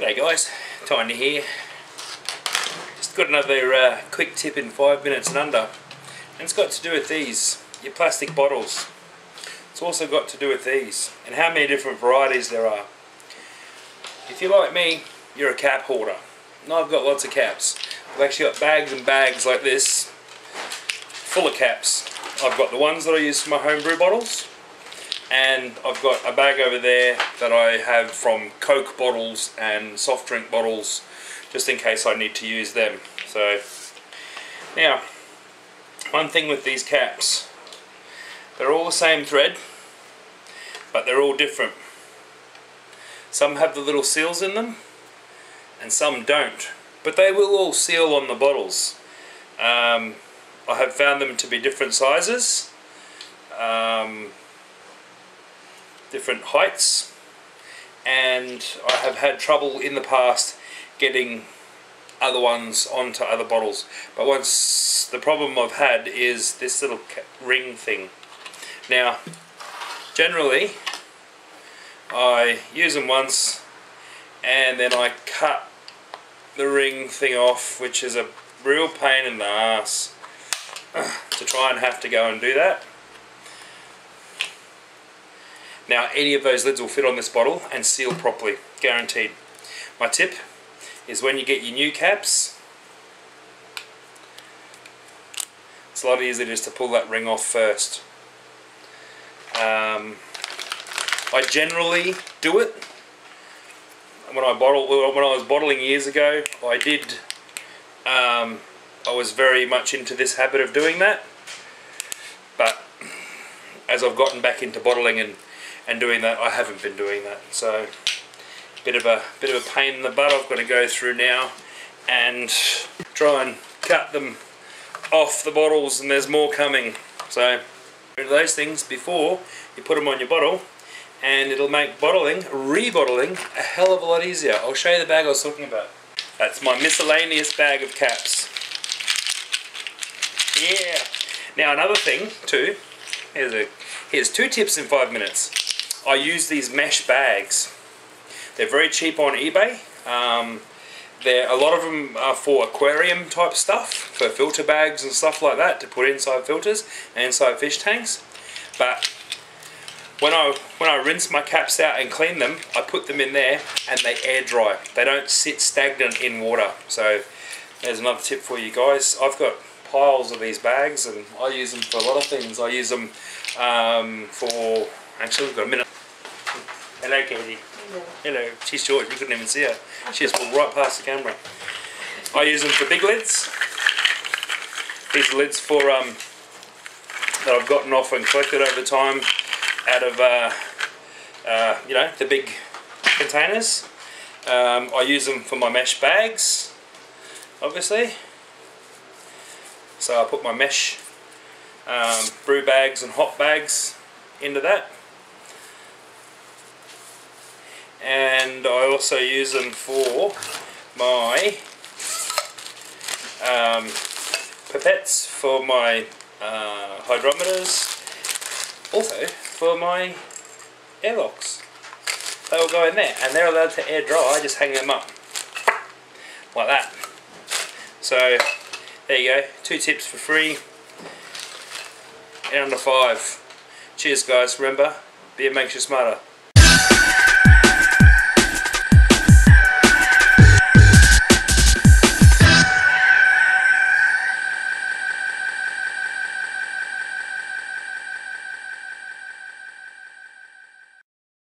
G'day guys, Tiny here. Just got another quick tip in 5 minutes and under, and it's got to do with these, your plastic bottles. It's also got to do with these, and how many different varieties there are. If you're like me, you're a cap hoarder. And I've got lots of caps. I've actually got bags and bags like this, full of caps. I've got the ones that I use for my homebrew bottles, and I've got a bag over there that I have from Coke bottles and soft drink bottles, just in case I need to use them. So now, one thing with these caps, they're all the same thread, but they're all different. Some have the little seals in them and some don't, but they will all seal on the bottles. I have found them to be different sizes, different heights, and I have had trouble in the past getting other ones onto other bottles. But once, the problem I've had is this little ring thing. Now, generally, I use them once and then I cut the ring thing off, which is a real pain in the ass to try and have to go and do that. Now, any of those lids will fit on this bottle and seal properly, guaranteed. My tip is when you get your new caps, it's a lot easier just to pull that ring off first. I generally do it when I was bottling years ago. I was very much into this habit of doing that, but as I've gotten back into bottling and doing that, I haven't been doing that. So bit of a pain in the butt I've got to go through now and try and cut them off the bottles, and there's more coming. So do those things before you put them on your bottle, and it'll make rebottling a hell of a lot easier. I'll show you the bag I was talking about. That's my miscellaneous bag of caps. Yeah. Now another thing too, here's 2 tips in 5 minutes. I use these mesh bags. They're very cheap on eBay. A lot of them are for aquarium type stuff, for filter bags and stuff like that, to put inside filters and inside fish tanks. But when I rinse my caps out and clean them, I put them in there and they air dry. They don't sit stagnant in water. So there's another tip for you guys. I've got piles of these bags and I use them for a lot of things. I use them for... Actually, we've got a minute. Hello, Katie. Hello. Hello. She's short, you couldn't even see her. She just walked right past the camera. I use them for big lids. These are lids for that I've gotten off and collected over time out of you know, the big containers. I use them for my mesh bags, obviously. So I put my mesh brew bags and hot bags into that. And I also use them for my pipettes, for my hydrometers, also for my airlocks. They all go in there and they're allowed to air dry. I just hang them up like that. So there you go, 2 tips for free in under 5. Cheers guys, remember, beer makes you smarter.